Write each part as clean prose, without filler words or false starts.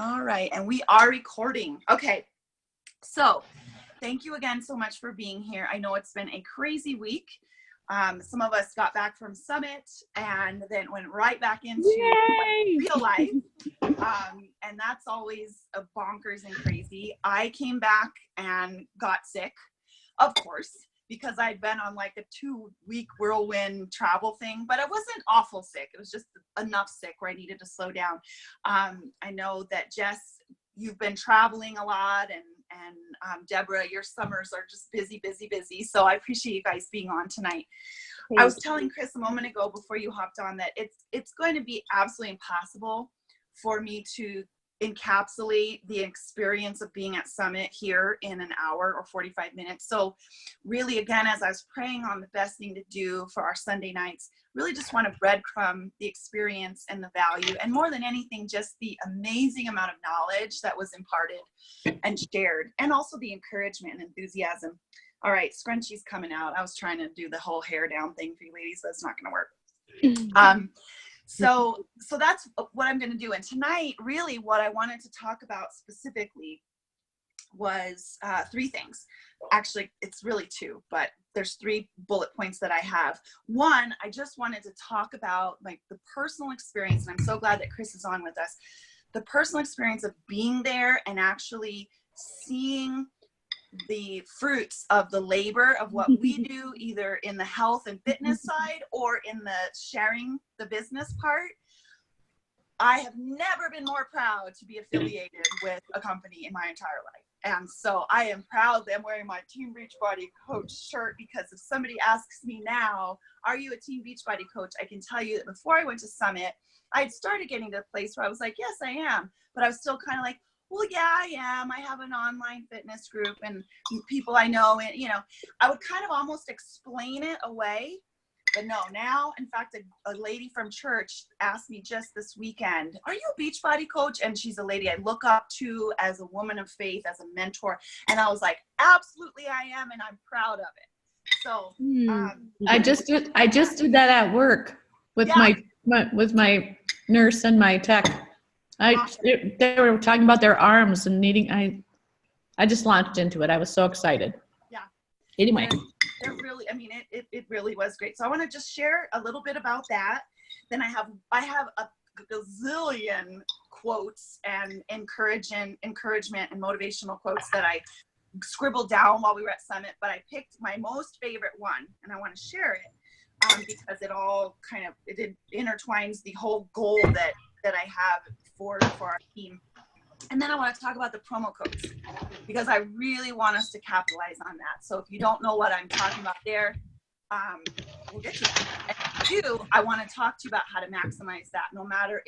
All right. And we are recording. Okay. So thank you again so much for being here. I know it's been a crazy week. Some of us got back from Summit and then went right back into real life. And that's always a bonkers and crazy. I came back and got sick, of course, because I'd been on like a 2-week whirlwind travel thing, but I wasn't awful sick. It was just enough sick where I needed to slow down. I know that Jess, you've been traveling a lot, and Deborah, your summers are just busy, busy, busy. So I appreciate you guys being on tonight. I was telling Chris a moment ago before you hopped on that it's going to be absolutely impossible for me to encapsulate the experience of being at Summit here in an hour or 45 minutes. So really, again, as I was praying on the best thing to do for our Sunday nights, really just want to breadcrumb the experience and the value, and more than anything, just the amazing amount of knowledge that was imparted and shared, and also the encouragement and enthusiasm. All right, scrunchie's coming out. I was trying to do the whole hair down thing for you ladies. That's not going to work. So that's what I'm going to do. And tonight, really what I wanted to talk about specifically was 3 things. Actually, it's really 2, but there's 3 bullet points that I have. One, I just wanted to talk about like the personal experience, and I'm so glad that Chris is on with us, the personal experience of being there and actually seeing the fruits of the labor of what we do, either in the health and fitness side or in the sharing the business part. I have never been more proud to be affiliated with a company in my entire life. And so I am proud that I'm wearing my Team Beachbody Coach shirt, because if somebody asks me now, are you a Team Beachbody coach? I can tell you that before I went to Summit, I had started getting to a place where I was like, yes, I am. But I was still kind of like, well, yeah, I am. I have an online fitness group and people I know. And, you know, I would kind of almost explain it away. But no, now, in fact, a lady from church asked me just this weekend, are you a Beachbody coach? And she's a lady I look up to as a woman of faith, as a mentor. And I was like, absolutely I am. And I'm proud of it. So I just did that at work with my nurse and my tech. They were talking about their arms and needing, I just launched into it. I was so excited. Yeah. Anyway. It really, I mean, it really was great. So I want to just share a little bit about that. Then I have a gazillion quotes and encouragement and motivational quotes that I scribbled down while we were at Summit, but I picked my most favorite one and I want to share it because it all kind of, it intertwines the whole goal that I have for our team. And then I want to talk about the promo codes, because I really want us to capitalize on that. So if you don't know what I'm talking about there, we'll get to that. And if you do, I want to talk to you about how to maximize that, no matter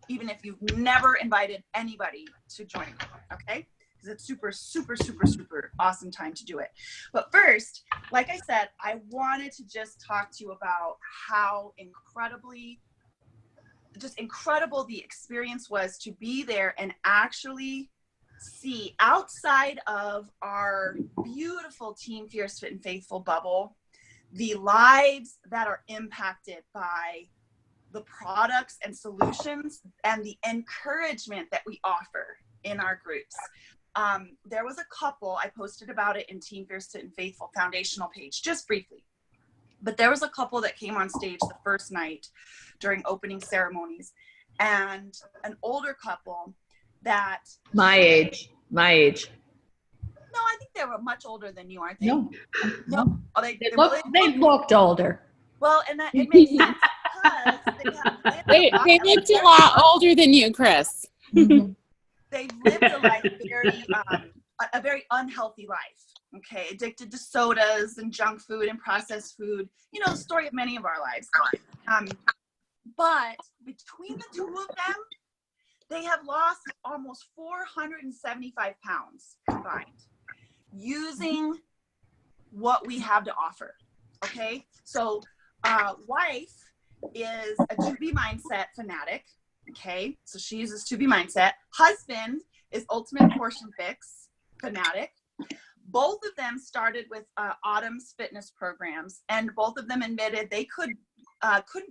even if you've never invited anybody to join, okay? Because it's super, super, super, super awesome time to do it. But first, like I said, I wanted to just talk to you about how incredible the experience was to be there and actually see, outside of our beautiful Team Fierce Fit and Faithful bubble, the lives that are impacted by the products and solutions and the encouragement that we offer in our groups. There was a couple, I posted about it in Team Fierce Fit and Faithful foundational page, just briefly. But there was a couple that came on stage the first night during opening ceremonies, and an older couple that... My age. No, I think they were much older than you, aren't they? No. Oh, they looked older. Well, and that it makes sense because they looked a lot older than you, Chris. They've lived a life a very unhealthy life. Okay, addicted to sodas and junk food and processed food. You know, the story of many of our lives. But between the 2 of them, they have lost almost 475 pounds combined using what we have to offer. Okay, so wife is a 2B mindset fanatic. Okay, so she uses 2B mindset. Husband is ultimate portion fix fanatic. Both of them started with Autumn's fitness programs, and both of them admitted they couldn't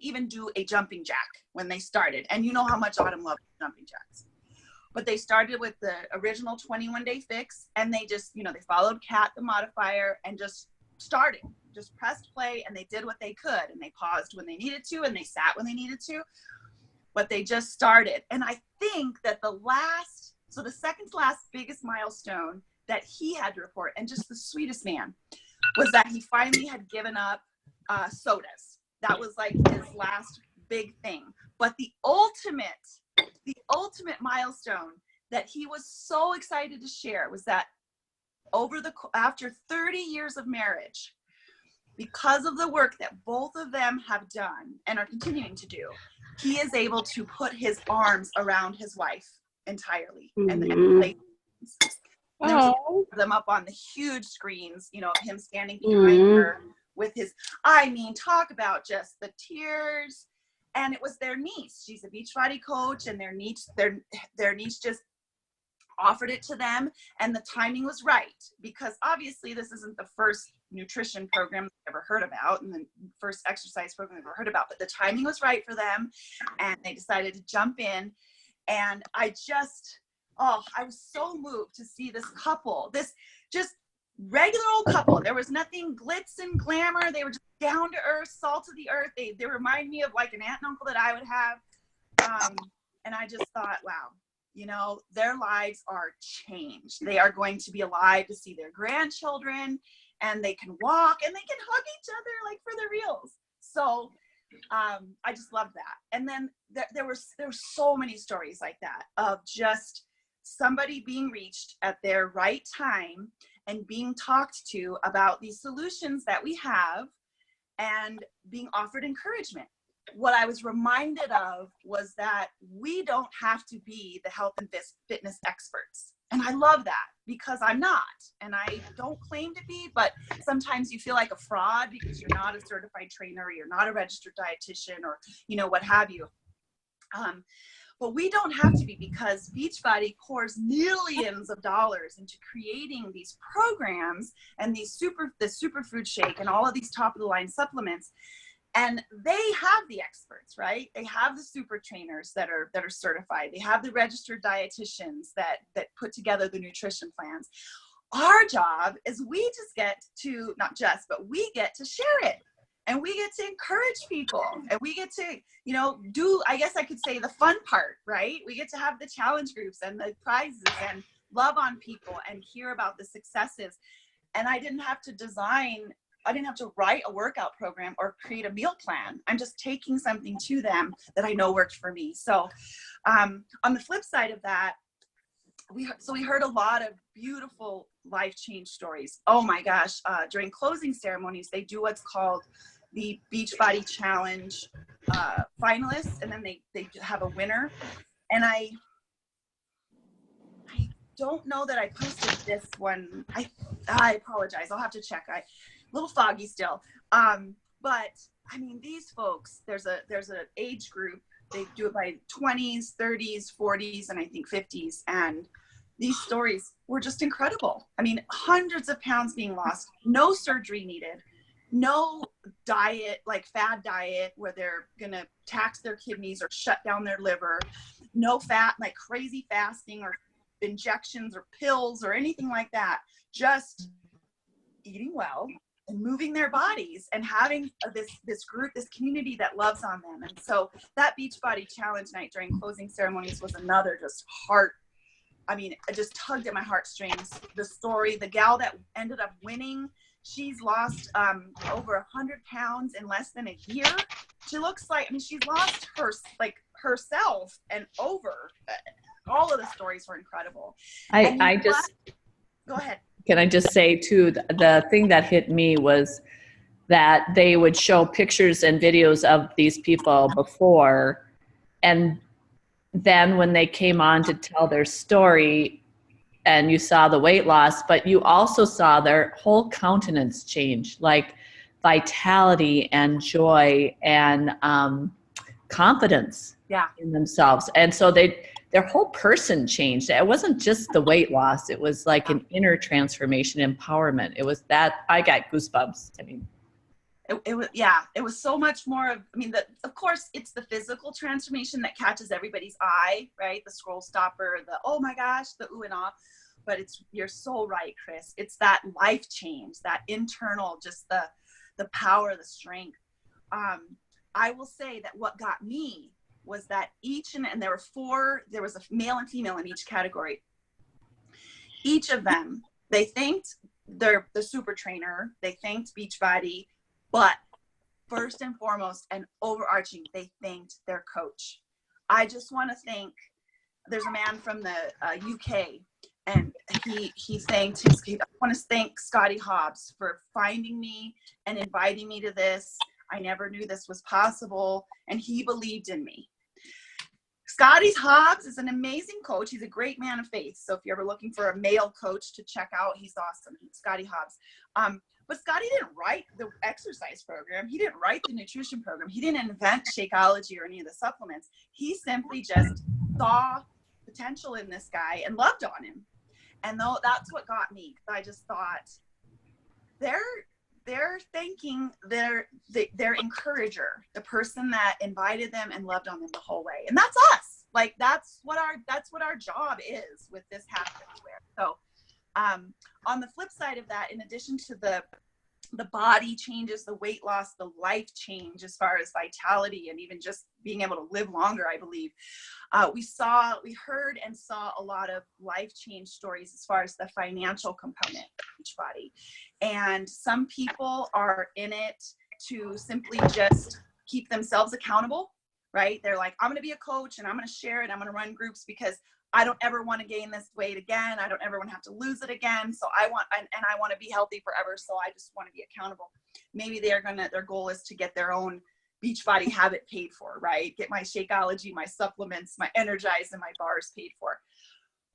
even do a jumping jack when they started. And you know how much Autumn loved jumping jacks. but they started with the original 21-day fix, and they just, you know, they followed Kat, the modifier, and just started, just pressed play, and they did what they could, and they paused when they needed to, and they sat when they needed to, but they just started. And I think that the second to last biggest milestone that he had to report, and just the sweetest man, was that he finally had given up sodas. That was like his last big thing. But the ultimate milestone that he was so excited to share was that after 30 years of marriage, because of the work that both of them have done and are continuing to do, he is able to put his arms around his wife entirely. And them up on the huge screens, you know, of him standing behind her with his, I mean, talk about just the tears. And it was their niece. She's a Beachbody coach, and their niece just offered it to them, and the timing was right, because obviously this isn't the first nutrition program I've ever heard about, and the first exercise program I've ever heard about, but the timing was right for them, and they decided to jump in. And I was so moved to see this couple, this just regular old couple. There was nothing glitz and glamour. They were just down to earth, salt of the earth. They remind me of like an aunt and uncle that I would have. And I just thought, wow, you know, their lives are changed. They are going to be alive to see their grandchildren, and they can walk and they can hug each other like for the reals. So I just love that. And then there were so many stories like that of just somebody being reached at their right time and being talked to about these solutions that we have and being offered encouragement. What I was reminded of was that we don't have to be the health and fitness experts. And I love that, because I'm not, and I don't claim to be, but sometimes you feel like a fraud because you're not a certified trainer, or you're not a registered dietitian, or, you know, what have you. But we don't have to be, because Beachbody pours millions of dollars into creating these programs and the superfood shake and all of these top of the line supplements. And they have the experts, right? They have the super trainers that are certified. They have the registered dietitians that put together the nutrition plans. Our job is we get to share it. And we get to encourage people, and we get to, you know, do, I guess I could say, the fun part, right? We get to have the challenge groups and the prizes and love on people and hear about the successes. And I didn't have to write a workout program or create a meal plan. I'm just taking something to them that I know worked for me. So on the flip side of that, we heard a lot of beautiful life change stories. Oh my gosh. During closing ceremonies, they do what's called the Beachbody Challenge finalists, and then they have a winner. And I don't know that I posted this one. I apologize. I'll have to check. A little foggy still. But I mean, these folks, there's an age group. They do it by 20s, 30s, 40s, and I think 50s. And these stories were just incredible. I mean, hundreds of pounds being lost, no surgery needed, no diet, like fad diet, where they're going to tax their kidneys or shut down their liver, no fat, like crazy fasting or injections or pills or anything like that. Just eating well and moving their bodies and having this group, this community that loves on them. And so that Beachbody Challenge night during closing ceremonies was another just it just tugged at my heartstrings. The story, the gal that ended up winning, she's lost over 100 pounds in less than a year. She looks like, she's lost herself and over. All of the stories were incredible. Go ahead. Can I just say too, the thing that hit me was that they would show pictures and videos of these people before, and then when they came on to tell their story, and you saw the weight loss, but you also saw their whole countenance change, like vitality and joy and confidence in themselves. And so their whole person changed. It wasn't just the weight loss. It was like an inner transformation, empowerment. It was that, I got goosebumps. it was so much more of, I mean, of course it's the physical transformation that catches everybody's eye, right? The scroll stopper, the, oh my gosh, the ooh and ah, but you're so right, Chris. It's that life change, that internal, just the power, the strength. I will say that what got me was that and there was a male and female in each category. Each of them, they thanked the super trainer, they thanked Beachbody, but first and foremost and overarching, they thanked their coach. I just want to thank, there's a man from the UK, and he thanked I want to thank Scotty Hobbs for finding me and inviting me to this. I never knew this was possible, and he believed in me. Scotty Hobbs is an amazing coach. He's a great man of faith. So if you're ever looking for a male coach to check out, he's awesome. Scotty Hobbs. But Scotty didn't write the exercise program. He didn't write the nutrition program. He didn't invent Shakeology or any of the supplements. He simply just saw potential in this guy and loved on him. And though that's what got me. I just thought they're thanking their encourager, the person that invited them and loved on them the whole way. And that's us. Like that's what our job is with this Happy Everywhere. So on the flip side of that, in addition to the body changes, the weight loss, the life change as far as vitality and even just being able to live longer, I believe, we heard and saw a lot of life change stories as far as the financial component of Beachbody. And some people are in it to simply just keep themselves accountable, right? They're like, I'm going to be a coach and I'm going to share it. I'm going to run groups because I don't ever want to gain this weight again. I don't ever want to have to lose it again. So I want to be healthy forever. So I just want to be accountable. Maybe their goal is to get their own Beachbody habit paid for, right? Get my Shakeology, my supplements, my Energize, and my bars paid for.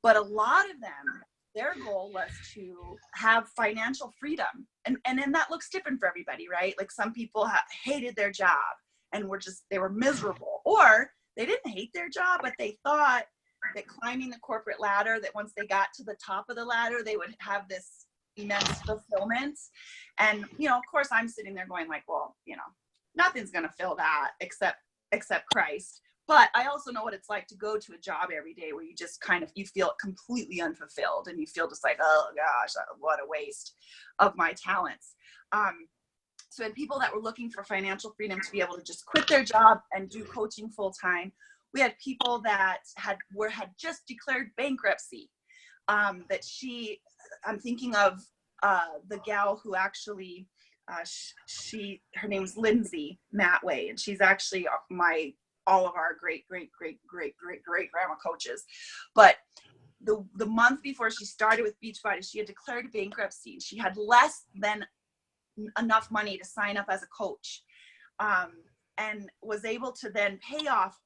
But a lot of them, their goal was to have financial freedom. And then that looks different for everybody, right? Like some people hated their job and they were miserable, or they didn't hate their job, but they thought that climbing the corporate ladder, that once they got to the top of the ladder, they would have this immense fulfillment. And, of course I'm sitting there going like, well, nothing's going to fill that except Christ. But I also know what it's like to go to a job every day where you just you feel completely unfulfilled and you feel just like, oh gosh, what a waste of my talents. So in people that were looking for financial freedom to be able to just quit their job and do coaching full time, we had people that had just declared bankruptcy. I'm thinking of the gal who actually, her name's Lindsay Matway, and she's actually all of our great grandma coaches. But the month before she started with Beachbody, she had declared bankruptcy. She had less than enough money to sign up as a coach, and was able to then pay off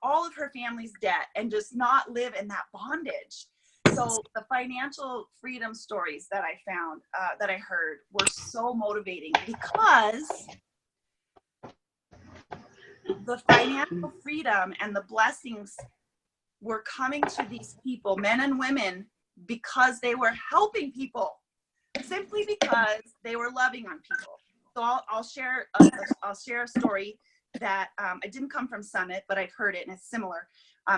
all of her family's debt and just not live in that bondage. So the financial freedom stories that I found, that I heard, were so motivating because the financial freedom and the blessings were coming to these people, men and women, because they were helping people, simply because they were loving on people. So I'll share a story that it didn't come from Summit, but I've heard it and it's similar.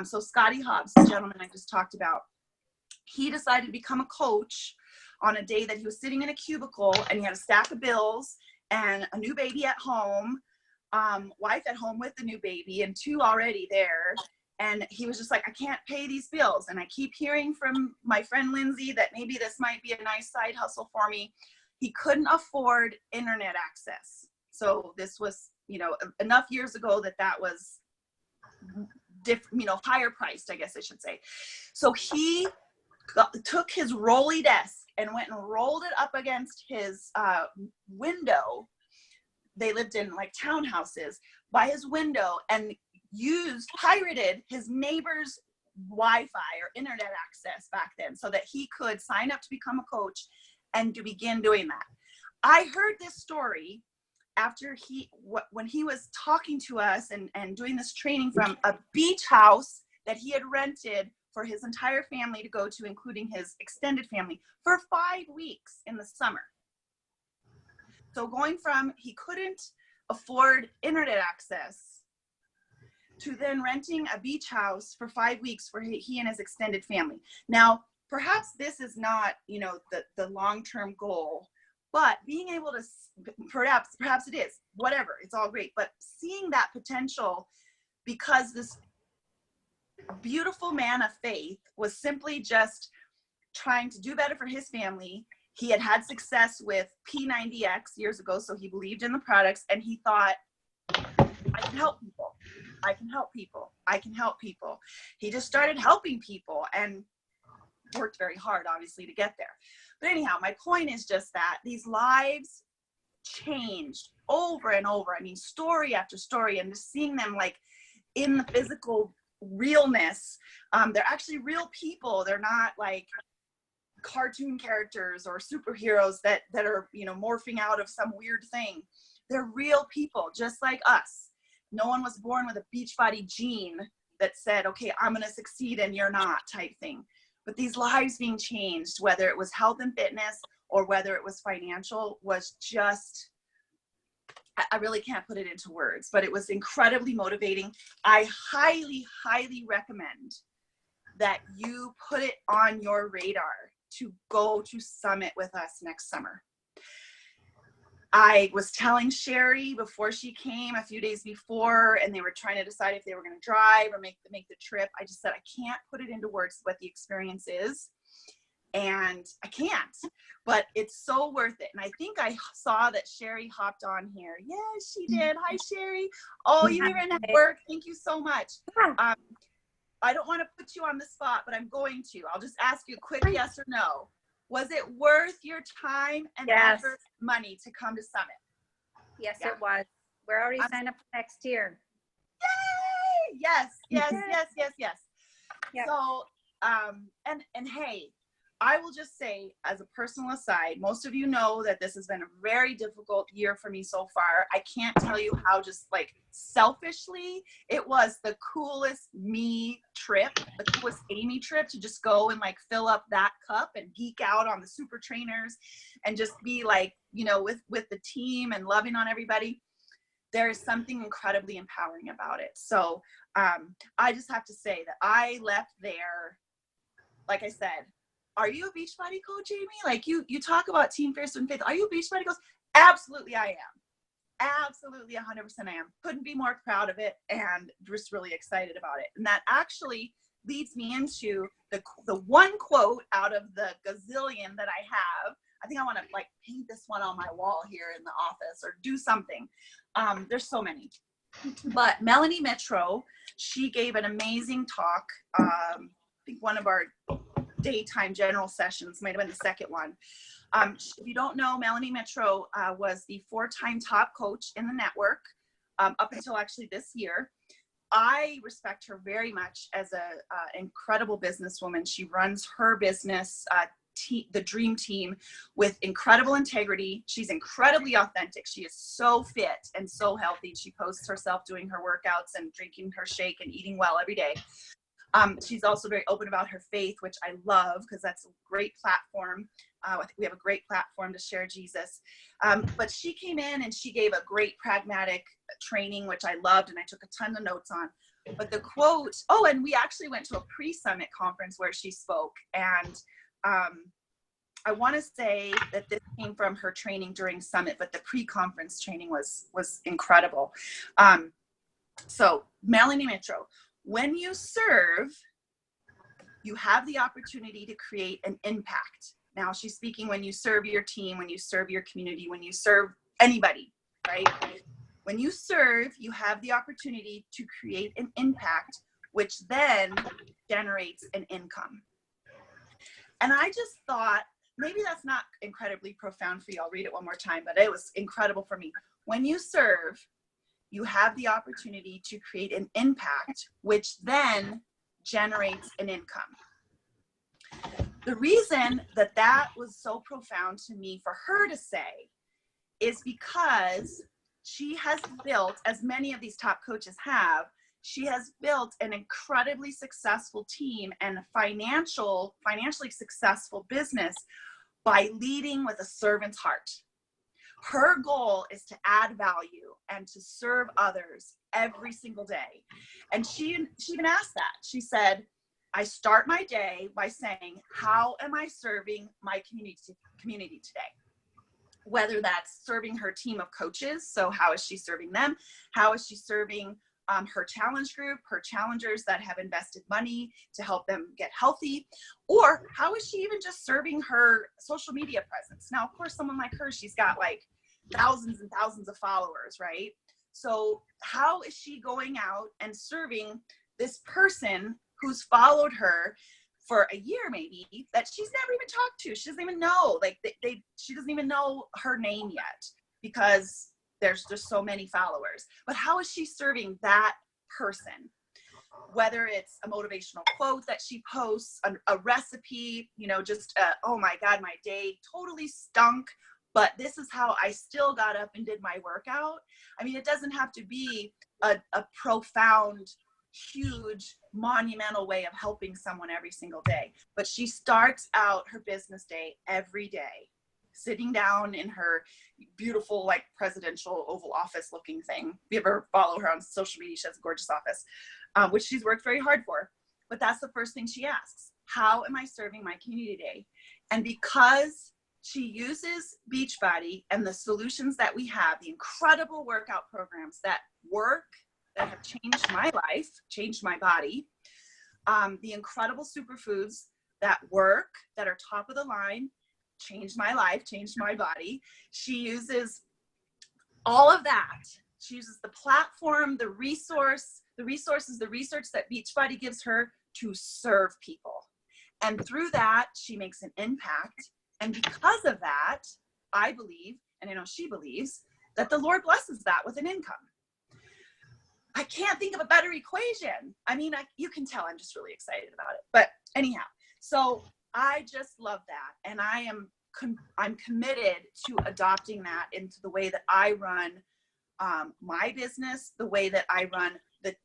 So Scotty Hobbs, the gentleman I just talked about, he decided to become a coach on a day that he was sitting in a cubicle and he had a stack of bills and a new baby at home, wife at home with the new baby and two already there. And he was just like, I can't pay these bills. And I keep hearing from my friend Lindsay that maybe this might be a nice side hustle for me. He couldn't afford internet access. So this was, enough years ago that was higher priced, I guess I should say. So he took his rolly desk and went and rolled it up against his window. They lived in like townhouses, by his window, and pirated his neighbor's Wi-Fi or internet access back then so that he could sign up to become a coach and to begin doing that. I heard this story after when he was talking to us and doing this training from a beach house that he had rented for his entire family to go to, including his extended family, for 5 weeks in the summer. So going from he couldn't afford internet access to then renting a beach house for 5 weeks for he and his extended family. Now, perhaps this is not, the long-term goal, but being able to, perhaps it is, whatever, it's all great. But seeing that potential, because this beautiful man of faith was simply just trying to do better for his family. He had success with P90X years ago, so he believed in the products, and he thought, I can help people. I can help people. I can help people. He just started helping people and worked very hard, obviously, to get there. But anyhow, my point is just that these lives changed over and over. I mean, story after story, and just seeing them like in the physical realness. They're actually real people. They're not like cartoon characters or superheroes that are, morphing out of some weird thing. They're real people, just like us. No one was born with a Beachbody gene that said, okay, I'm going to succeed and you're not, type thing. But these lives being changed, whether it was health and fitness or whether it was financial, was just, I really can't put it into words, but it was incredibly motivating. I highly, highly recommend that you put it on your radar to go to Summit with us next summer. I was telling Sherry before she came, a few days before, and they were trying to decide if they were going to drive or make the trip. I just said, I can't put it into words what the experience is. And I can't, but it's so worth it. And I think I saw that Sherry hopped on here. Yes, she did. Hi, Sherry. Oh, you were in at work. Thank you so much. I don't want to put you on the spot, but I'm going to. I'll just ask you a quick yes or no. Was it worth your time and effort, money to come to Summit? Yes, it was. We're already signed up for next year. Yay! Yes. Yep. So, and hey, I will just say, as a personal aside, most of you know that this has been a very difficult year for me so far. I can't tell you how just like selfishly, it was the coolest me trip, the coolest Amy trip to just go and like fill up that cup and geek out on the super trainers and just be like, with the team and loving on everybody. There is something incredibly empowering about it. So I just have to say that I left there, like I said, are you a Beachbody coach, Amy? Like you talk about Team Fierce and Faith. Are you a Beachbody coach? Absolutely, I am. Absolutely, 100% I am. Couldn't be more proud of it and just really excited about it. And that actually leads me into the one quote out of the gazillion that I have. I think I want to like paint this one on my wall here in the office or do something. There's so many. But Melanie Mitro, she gave an amazing talk. I think one of our daytime general sessions might have been the second one. If you don't know, Melanie Mitro was the 4-time top coach in the network up until actually this year. I respect her very much as an incredible businesswoman. She runs her business, the Dream Team, with incredible integrity. She's incredibly authentic. She is so fit and so healthy. She posts herself doing her workouts and drinking her shake and eating well every day. She's also very open about her faith, which I love because that's a great platform. I think we have a great platform to share Jesus. But she came in and she gave a great pragmatic training, which I loved, and I took a ton of notes on. But the quote, and we actually went to a pre-summit conference where she spoke. And I want to say that this came from her training during summit, but the pre-conference training was incredible. So Melanie Mitro, when you serve, you have the opportunity to create an impact. Now she's speaking when you serve your team, when you serve your community, when you serve anybody, right? When you serve, you have the opportunity to create an impact, which then generates an income. And I just thought, maybe that's not incredibly profound for you. I'll read it one more time, but it was incredible for me. When you serve, you have the opportunity to create an impact, which then generates an income. The reason that was so profound to me for her to say is because she has built, as many of these top coaches have, she has built an incredibly successful team and a financially successful business by leading with a servant's heart. Her goal is to add value and to serve others every single day. And she even asked that. She said, I start my day by saying, how am I serving my community today? Whether that's serving her team of coaches, so how is she serving them? How is she serving her challenge group, her challengers that have invested money to help them get healthy? Or how is she even just serving her social media presence? Now, of course, someone like her, she's got like thousands and thousands of followers, right? So how is she going out and serving this person who's followed her for a year maybe, that she's never even talked to? She doesn't even know, like she doesn't even know her name yet because there's just so many followers. But how is she serving that person? Whether it's a motivational quote that she posts, a recipe, just oh my God, my day totally stunk, but this is how I still got up and did my workout. I mean, it doesn't have to be a profound, huge, monumental way of helping someone every single day. But she starts out her business day every day sitting down in her beautiful, like, presidential Oval Office looking thing. If you ever follow her on social media, she has a gorgeous office, which she's worked very hard for. But that's the first thing she asks. How am I serving my community today? And because she uses Beachbody and the solutions that we have, the incredible workout programs that work, that have changed my life, changed my body, the incredible superfoods that work, that are top of the line, changed my life, changed my body. She uses all of that. She uses the platform, the resources, the research that Beachbody gives her to serve people. And through that, she makes an impact. And because of that, I believe, and I know she believes, that the Lord blesses that with an income. I can't think of a better equation. I mean, you can tell I'm just really excited about it. But anyhow, so I just love that. And I'm committed to adopting that into the way that I run my business, the way that I run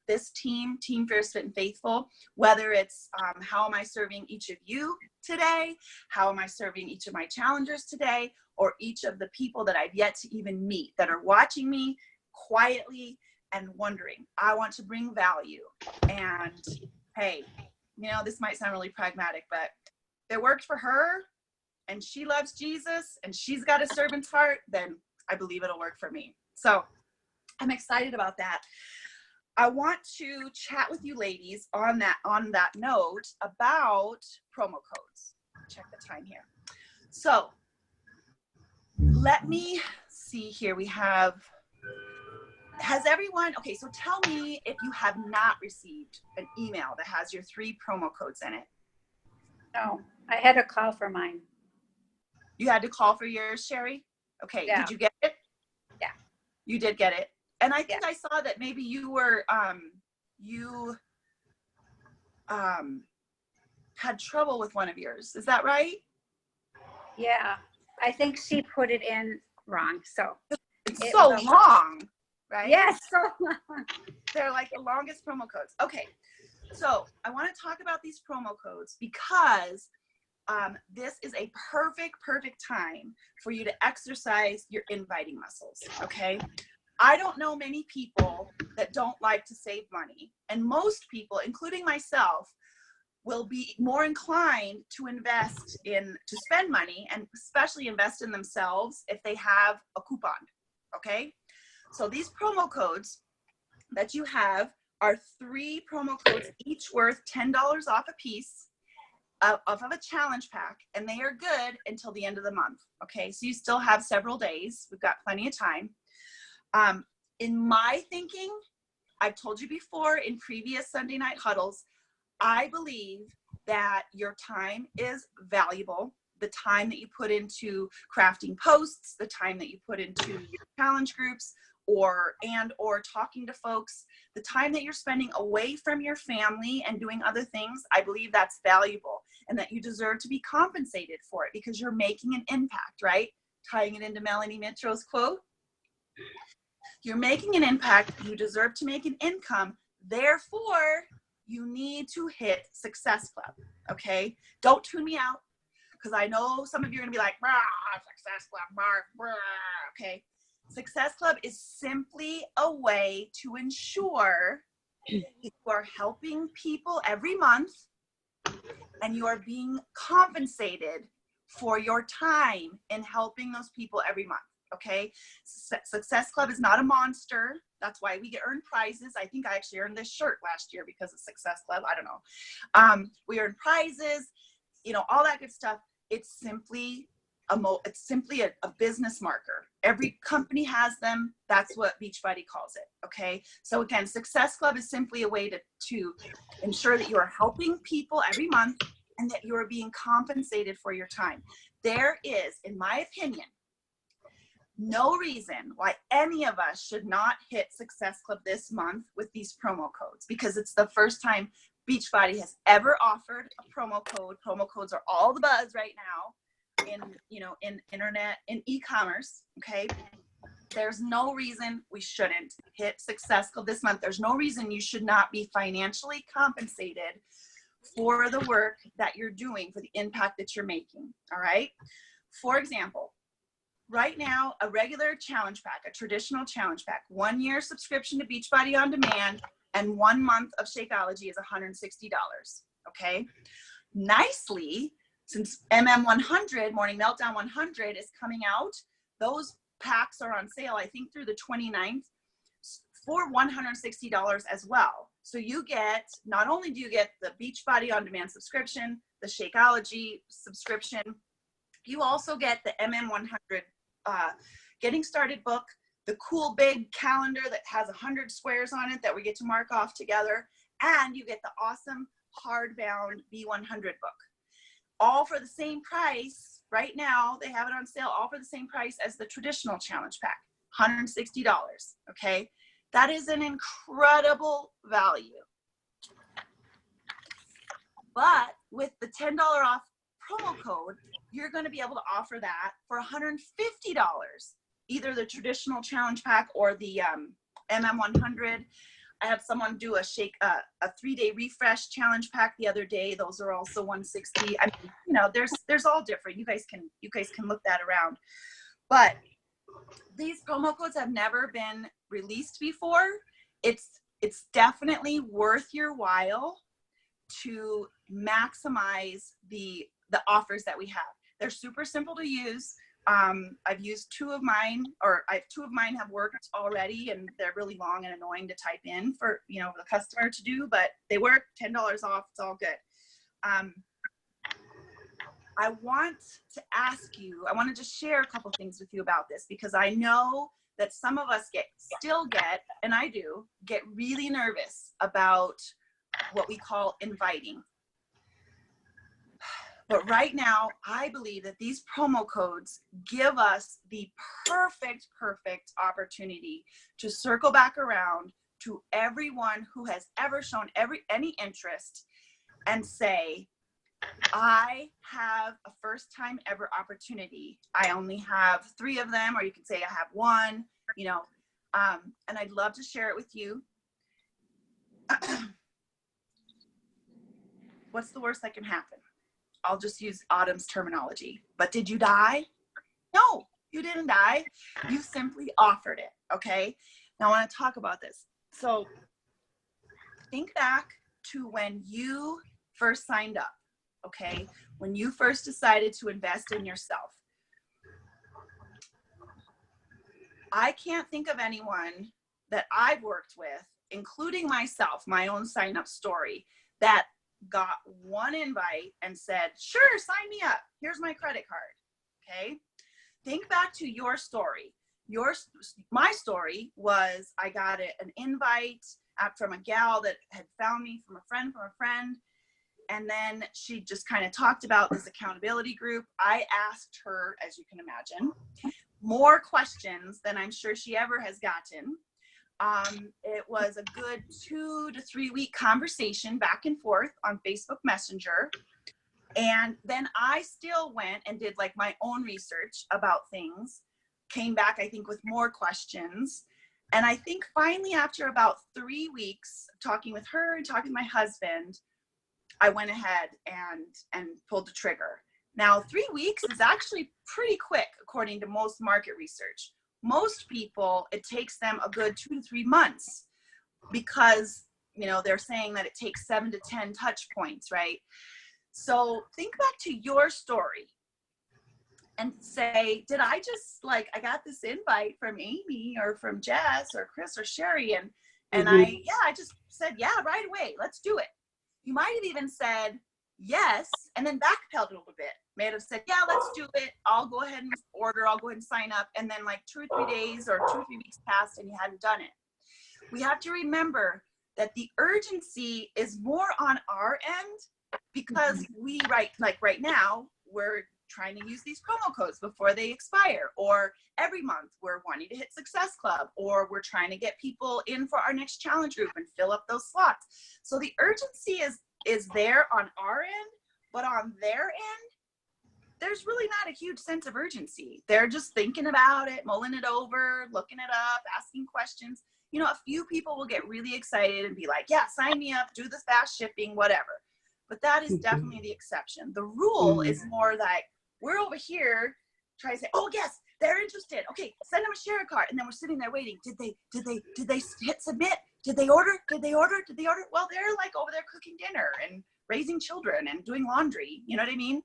this team, Team Fierce, Fit, and Faithful, whether it's how am I serving each of you today? How am I serving each of my challengers today? Or each of the people that I've yet to even meet that are watching me quietly and wondering, I want to bring value. And hey, this might sound really pragmatic, but if it worked for her and she loves Jesus and she's got a servant's heart, then I believe it'll work for me. So I'm excited about that. I want to chat with you ladies on that note about promo codes. Check the time here. So let me see here. Has everyone, okay, so tell me if you have not received an email that has your 3 promo codes in it. No, I had a call for mine. You had to call for yours, Sherry? Okay, Yeah. Did you get it? Yeah. You did get it. And I think I saw that maybe you were, had trouble with one of yours. Is that right? Yeah, I think she put it in wrong, so. It's so long, right? Yes, so long. They're like the longest promo codes. Okay, so I want to talk about these promo codes because this is a perfect time for you to exercise your inviting muscles, okay? I don't know many people that don't like to save money, and most people, including myself, will be more inclined to to spend money, and especially invest in themselves if they have a coupon, okay? So these promo codes that you have are 3 promo codes, each worth $10 off a piece off of a challenge pack, and they are good until the end of the month, okay? So you still have several days. We've got plenty of time. In my thinking, I've told you before in previous Sunday night huddles, I believe that your time is valuable. The time that you put into crafting posts, the time that you put into your challenge groups, or talking to folks, the time that you're spending away from your family and doing other things, I believe that's valuable and that you deserve to be compensated for it because you're making an impact, right? Tying it into Melanie Mitro's quote. You're making an impact, you deserve to make an income, therefore you need to hit Success Club, okay? Don't tune me out, because I know some of you are going to be like, Success Club, okay. Success Club is simply a way to ensure you are helping people every month and you are being compensated for your time in helping those people every month. Okay. Success Club is not a monster. That's why we earn prizes. I think I actually earned this shirt last year because of Success Club. I don't know. We earn prizes, you know, all that good stuff. It's simply a business marker. Every company has them. That's what Beachbody calls it. Okay. So again, Success Club is simply a way to ensure that you are helping people every month and that you are being compensated for your time. There is, in my opinion, no reason why any of us should not hit Success Club this month with these promo codes, because it's the first time Beachbody has ever offered a promo code. Promo codes are all the buzz right now in internet, in e-commerce. Okay. There's no reason we shouldn't hit Success Club this month. There's no reason you should not be financially compensated for the work that you're doing, for the impact that you're making. All right. For example, right now, a regular challenge pack, a traditional challenge pack, 1 year subscription to Beachbody On Demand and 1 month of Shakeology is $160. Okay. Nicely, since MM100, Morning Meltdown 100 is coming out, those packs are on sale, I think through the 29th for $160 as well. So you get, not only do you get the Beachbody On Demand subscription, the Shakeology subscription, you also get the MM100 Getting Started book, the cool big calendar that has 100 squares on it that we get to mark off together, and you get the awesome hardbound B100 book. All for the same price. Right now, they have it on sale, all for the same price as the traditional challenge pack, $160. Okay. That is an incredible value. But with the $10 off promo code, you're going to be able to offer that for $150, either the traditional challenge pack or the MM100. I had someone do a 3-day refresh challenge pack the other day. Those are also $160. I mean, you know, there's all different. You guys can look that around. But these promo codes have never been released before. It's definitely worth your while to maximize the offers that we have. They're super simple to use. I've used two of mine have worked already, and they're really long and annoying to type in for, you know, the customer to do, but they work. $10 off. It's all good. I want to just share a couple things with you about this, because I know that some of us and I do get really nervous about what we call inviting. But right now, I believe that these promo codes give us the perfect opportunity to circle back around to everyone who has ever shown any interest and say, I have a first time ever opportunity. I only have 3 of them, or you can say I have 1, you know, and I'd love to share it with you. What's the worst that can happen? I'll just use Autumn's terminology. But did you die? No, you didn't die. You simply offered it. Okay. Now I want to talk about this. So think back to when you first signed up. Okay. When you first decided to invest in yourself. I can't think of anyone that I've worked with, including myself, my own sign up story, that got one invite and said, sure, sign me up. Here's my credit card. Okay. Think back to your story. My story was, I got an invite from a gal that had found me from a friend. And then she just kind of talked about this accountability group. I asked her, as you can imagine, more questions than I'm sure she ever has gotten. It was a good 2 to 3 week conversation back and forth on Facebook Messenger. And then I still went and did like my own research about things, came back, I think, with more questions. And I think finally, after about 3 weeks talking with her and talking to my husband, I went ahead and pulled the trigger. Now, 3 weeks is actually pretty quick, according to most market research. Most people, it takes them a good 2 to 3 months because, you know, they're saying that it takes 7 to 10 touch points, right? So think back to your story and say, did I just like, I got this invite from Amy or from Jess or Chris or Sherry, and I just said, yeah, right away, let's do it. You might have even said yes, and then backpedaled a little bit. May have said, yeah, let's do it. I'll go ahead and order. I'll go ahead and sign up. And then like 2 or 3 days or 2 or 3 weeks passed and you hadn't done it. We have to remember that the urgency is more on our end because we, right now, we're trying to use these promo codes before they expire, or every month we're wanting to hit Success Club, or we're trying to get people in for our next challenge group and fill up those slots. So the urgency is there on our end, but on their end, there's really not a huge sense of urgency. They're just thinking about it, mulling it over, looking it up, asking questions. You know, a few people will get really excited and be like, yeah, sign me up, do the fast shipping, whatever. But that is definitely the exception. The rule is more like, we're over here trying to say, oh yes, they're interested. Okay, send them a share card. And then we're sitting there waiting. Did they hit submit? Did they order? Well, they're like over there cooking dinner and raising children and doing laundry. You know what I mean?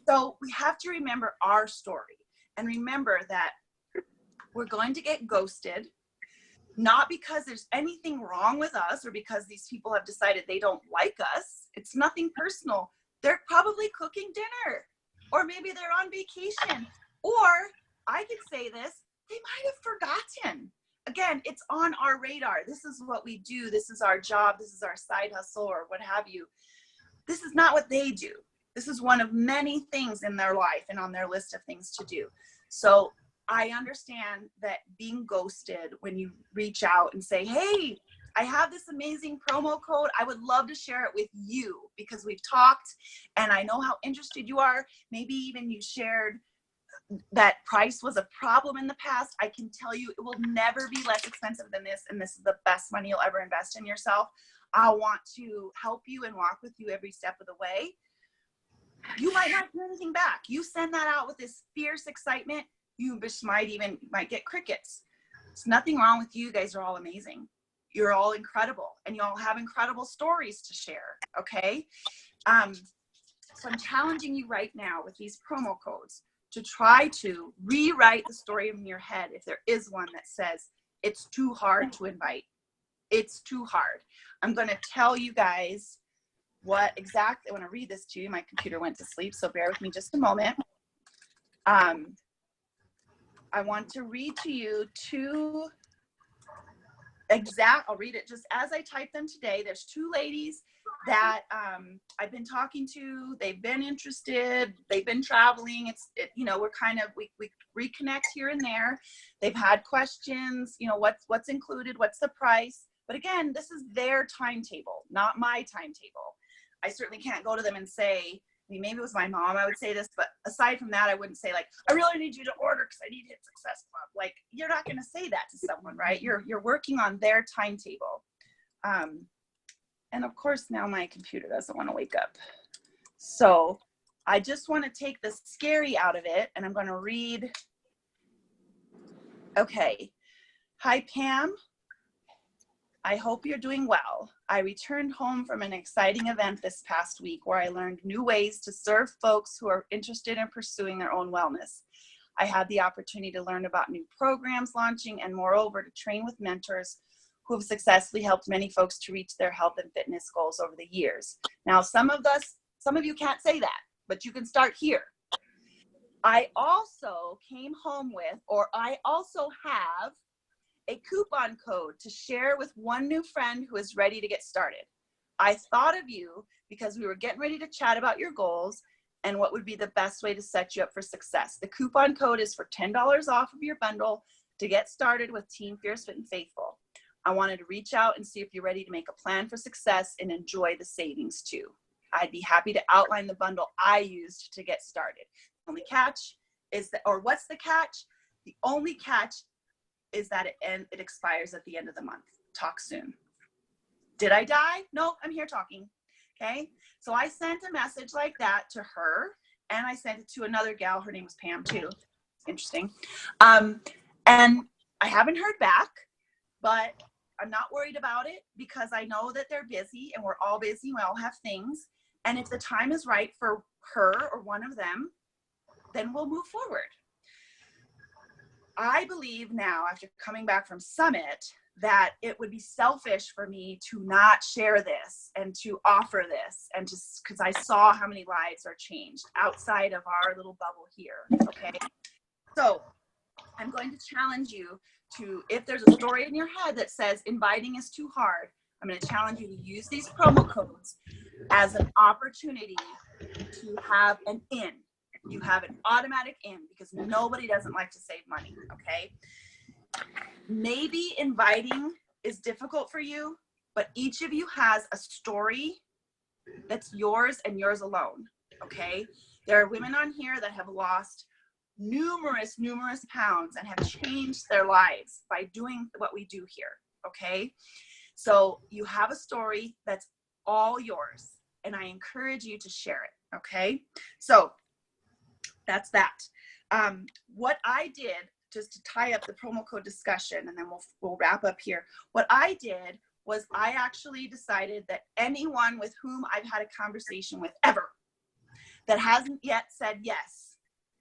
So we have to remember our story and remember that we're going to get ghosted, not because there's anything wrong with us or because these people have decided they don't like us. It's nothing personal. They're probably cooking dinner, or maybe they're on vacation, or I could say this, they might have forgotten. Again, it's on our radar. This is what we do. This is our job. This is our side hustle or what have you. This is not what they do. This is one of many things in their life and on their list of things to do. So I understand that being ghosted when you reach out and say, hey, I have this amazing promo code. I would love to share it with you because we've talked and I know how interested you are. Maybe even you shared that price was a problem in the past. I can tell you it will never be less expensive than this. And this is the best money you'll ever invest in yourself. I want to help you and walk with you every step of the way. You might not do anything back. You send that out with this fierce excitement. You just might get crickets. There's nothing wrong with you. You guys are all amazing. You're all incredible and you all have incredible stories to share. Okay. So I'm challenging you right now with these promo codes to try to rewrite the story in your head. If there is one that says it's too hard to invite, it's too hard. I'm going to tell you guys what exactly, I want to read this to you. My computer went to sleep, so bear with me just a moment. I want to read to you I'll read it just as I typed them today. There's 2 ladies that I've been talking to. They've been interested. They've been traveling. We're kind of, we reconnect here and there. They've had questions, what's included, what's the price. But again, this is their timetable, not my timetable. I certainly can't go to them and say, maybe it was my mom, I would say this, but aside from that, I wouldn't say like, I really need you to order because I need to hit Success Club. Like, you're not going to say that to someone, right? You're working on their timetable. And of course, now my computer doesn't want to wake up. So I just want to take the scary out of it, and I'm going to read. Okay. Hi, Pam. I hope you're doing well. I returned home from an exciting event this past week where I learned new ways to serve folks who are interested in pursuing their own wellness. I had the opportunity to learn about new programs launching and moreover to train with mentors who have successfully helped many folks to reach their health and fitness goals over the years. Now, some of you can't say that, but you can start here. I also came home with, or I also have, a coupon code to share with one new friend who is ready to get started. I thought of you because we were getting ready to chat about your goals and what would be the best way to set you up for success. The coupon code is for $10 off of your bundle to get started with Team Fierce Fit and Faithful. I wanted to reach out and see if you're ready to make a plan for success and enjoy the savings too. I'd be happy to outline the bundle I used to get started. The only catch is that, or what's the catch? The only catch is that it expires at the end of the month. Talk soon. Did I die? No, I'm here talking. Okay. So I sent a message like that to her and I sent it to another gal. Her name was Pam too. Interesting. And I haven't heard back, but I'm not worried about it because I know that they're busy and we're all busy. We all have things. And if the time is right for her or one of them, then we'll move forward. I believe now, after coming back from Summit, that it would be selfish for me to not share this and to offer this, and just because I saw how many lives are changed outside of our little bubble here. Okay. So I'm going to challenge you to, if there's a story in your head that says inviting is too hard, I'm going to challenge you to use these promo codes as an opportunity to have an in. You have an automatic in because nobody doesn't like to save money, okay? Maybe inviting is difficult for you, but each of you has a story that's yours and yours alone, okay? There are women on here that have lost numerous pounds and have changed their lives by doing what we do here, okay? So you have a story that's all yours, and I encourage you to share it, okay? So that's that. What I did, just to tie up the promo code discussion, and then we'll wrap up here. What I did was I actually decided that anyone with whom I've had a conversation with ever that hasn't yet said yes,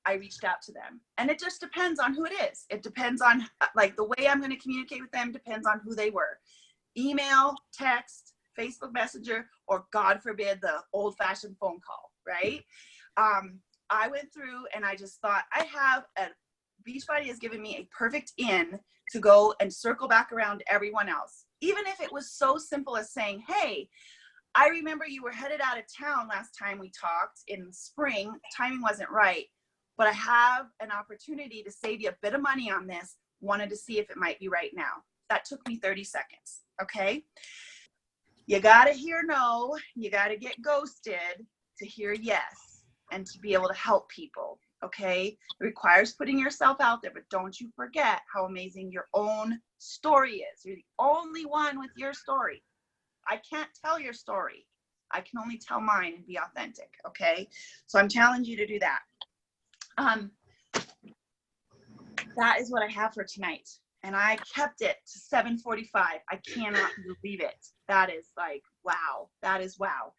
I reached out to them. And it just depends on who it is. It depends on, like, the way I'm going to communicate with them depends on who they were. Email, text, Facebook Messenger, or God forbid, the old-fashioned phone call, right? I went through and I just thought, Beachbody has given me a perfect in to go and circle back around everyone else. Even if it was so simple as saying, hey, I remember you were headed out of town last time we talked in spring. Timing wasn't right, but I have an opportunity to save you a bit of money on this. Wanted to see if it might be right now. That took me 30 seconds, okay? You gotta hear no, you gotta get ghosted to hear yes, and to be able to help people, okay? It requires putting yourself out there, but don't you forget how amazing your own story is. You're the only one with your story. I can't tell your story. I can only tell mine and be authentic, okay? So I'm challenging you to do that. That is what I have for tonight. And I kept it to 7:45. I cannot believe it. That is like, wow. That is wow.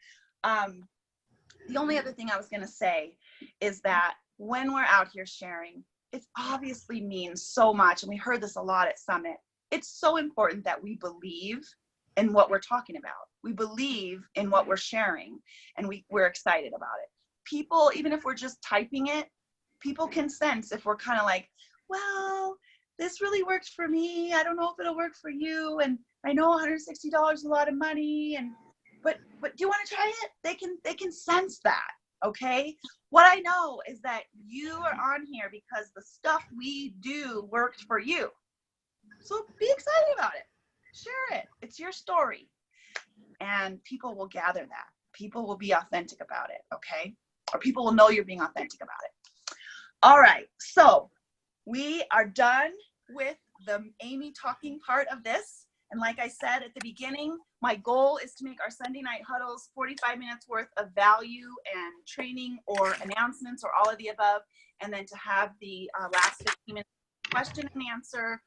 The only other thing I was going to say is that when we're out here sharing, it obviously means so much. And we heard this a lot at Summit. It's so important that we believe in what we're talking about. We believe in what we're sharing, and we're excited about it. People, even if we're just typing it, people can sense if we're kind of like, well, this really worked for me. I don't know if it'll work for you. And I know $160 is a lot of money. But do you want to try it? They can sense that. Okay. What I know is that you are on here because the stuff we do worked for you. So be excited about it. Share it. It's your story. And people will gather that. People will be authentic about it. Okay. Or people will know you're being authentic about it. All right. So we are done with the Amy talking part of this. And like I said at the beginning, my goal is to make our Sunday night huddles 45 minutes worth of value and training or announcements or all of the above. And then to have the last 15 minutes question and answer,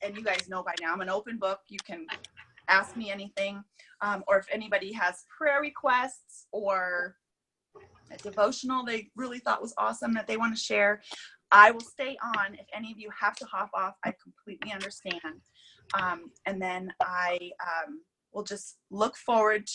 and you guys know by now, I'm an open book. You can ask me anything. Or if anybody has prayer requests or a devotional they really thought was awesome that they want to share, I will stay on. If any of you have to hop off, I completely understand. And then I will just look forward